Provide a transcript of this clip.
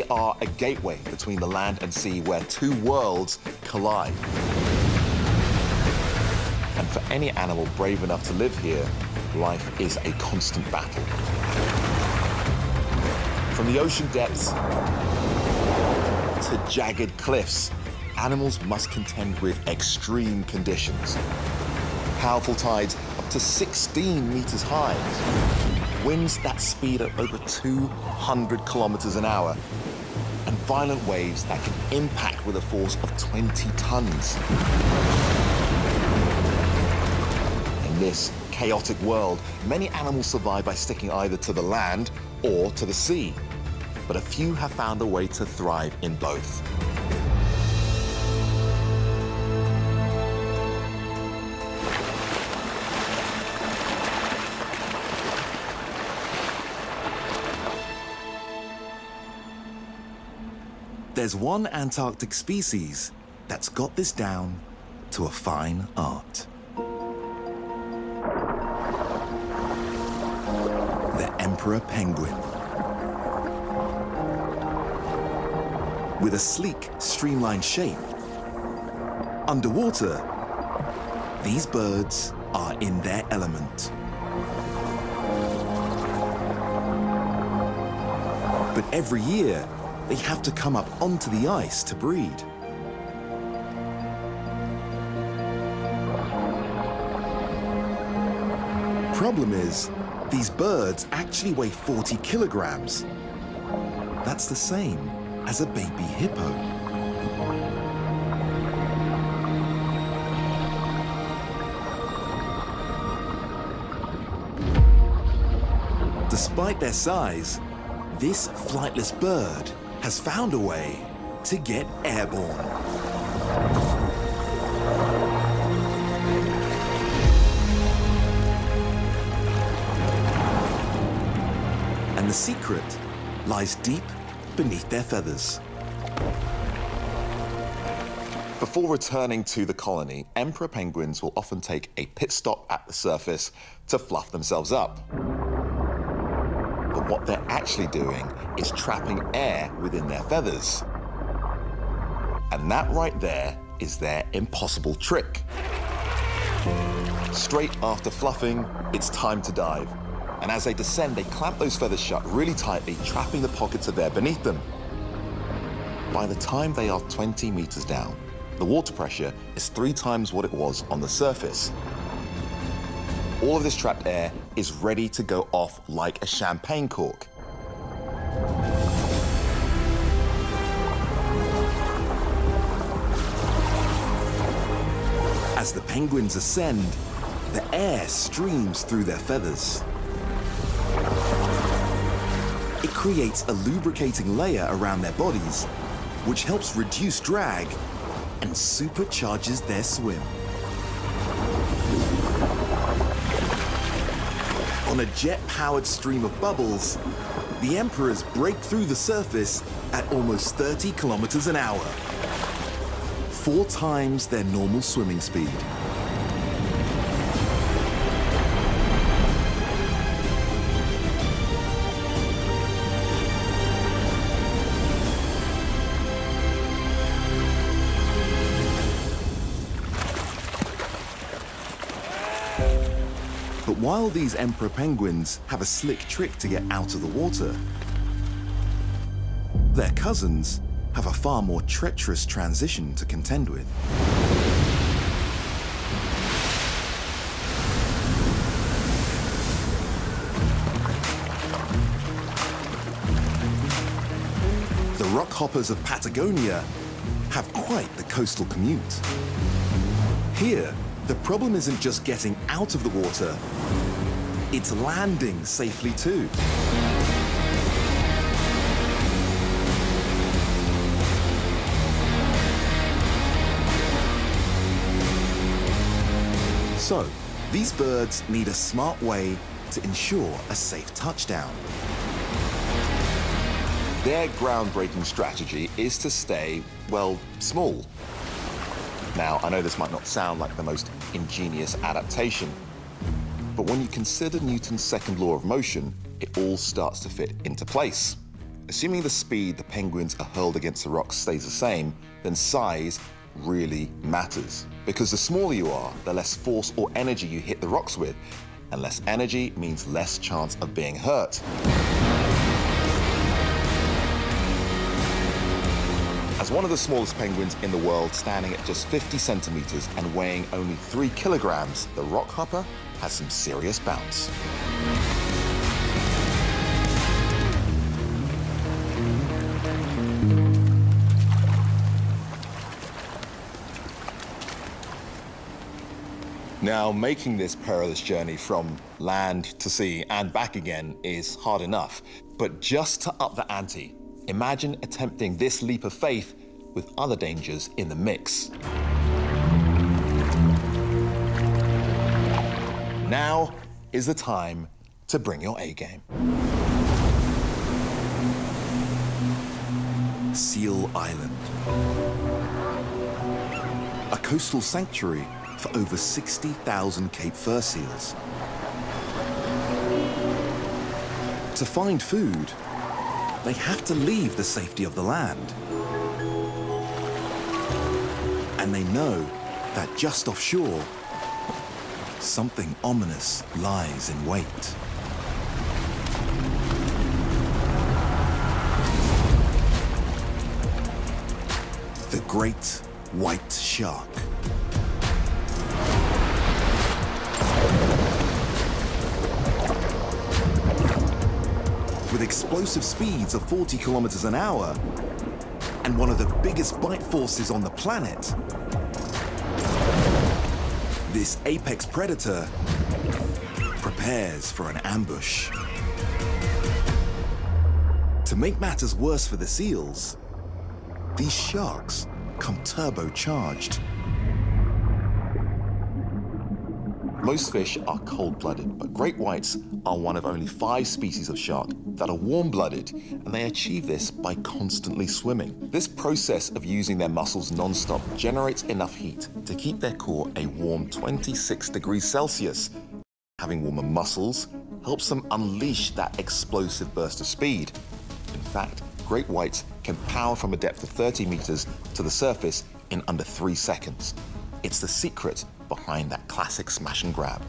They are a gateway between the land and sea where two worlds collide. And for any animal brave enough to live here, life is a constant battle. From the ocean depths to jagged cliffs, animals must contend with extreme conditions. Powerful tides up to 16 meters high, winds that speed at over 200 kilometers an hour, and violent waves that can impact with a force of 20 tons. In this chaotic world, many animals survive by sticking either to the land or to the sea, but a few have found a way to thrive in both. There's one Antarctic species that's got this down to a fine art. The emperor penguin. With a sleek, streamlined shape, underwater, these birds are in their element. But every year, they have to come up onto the ice to breed. Problem is, these birds actually weigh 40 kilograms. That's the same as a baby hippo. Despite their size, this flightless bird has found a way to get airborne. And the secret lies deep beneath their feathers. Before returning to the colony, emperor penguins will often take a pit stop at the surface to fluff themselves up. But what they're actually doing is trapping air within their feathers. And that right there is their impossible trick. Straight after fluffing, it's time to dive. And as they descend, they clamp those feathers shut really tightly, trapping the pockets of air beneath them. By the time they are 20 meters down, the water pressure is 3 times what it was on the surface. All of this trapped air is ready to go off like a champagne cork. As the penguins ascend, the air streams through their feathers. It creates a lubricating layer around their bodies, which helps reduce drag and supercharges their swim. On a jet-powered stream of bubbles, the emperors break through the surface at almost 30 kilometers an hour, 4 times their normal swimming speed. But while these emperor penguins have a slick trick to get out of the water, their cousins have a far more treacherous transition to contend with. The rock hoppers of Patagonia have quite the coastal commute. Here, the problem isn't just getting out of the water, it's landing safely too. So, these birds need a smart way to ensure a safe touchdown. Their groundbreaking strategy is to stay, well, small. Now, I know this might not sound like the most ingenious adaptation, but when you consider Newton's second law of motion, it all starts to fit into place. Assuming the speed the penguins are hurled against the rocks stays the same, then size really matters. Because the smaller you are, the less force or energy you hit the rocks with, and less energy means less chance of being hurt. As one of the smallest penguins in the world, standing at just 50 centimeters and weighing only 3 kilograms, the rockhopper has some serious bounce. Now, making this perilous journey from land to sea and back again is hard enough. But just to up the ante, imagine attempting this leap of faith with other dangers in the mix. Now is the time to bring your A game. Seal Island, a coastal sanctuary for over 60,000 Cape fur seals. To find food, they have to leave the safety of the land. And they know that just offshore, something ominous lies in wait. The great white shark. With explosive speeds of 40 kilometers an hour and one of the biggest bite forces on the planet, this apex predator prepares for an ambush. To make matters worse for the seals, these sharks come turbocharged. Most fish are cold-blooded, but great whites are one of only 5 species of shark that are warm-blooded, and they achieve this by constantly swimming. This process of using their muscles non-stop generates enough heat to keep their core a warm 26 degrees Celsius. Having warmer muscles helps them unleash that explosive burst of speed. In fact, great whites can power from a depth of 30 meters to the surface in under 3 seconds. It's the secret behind that classic smash and grab.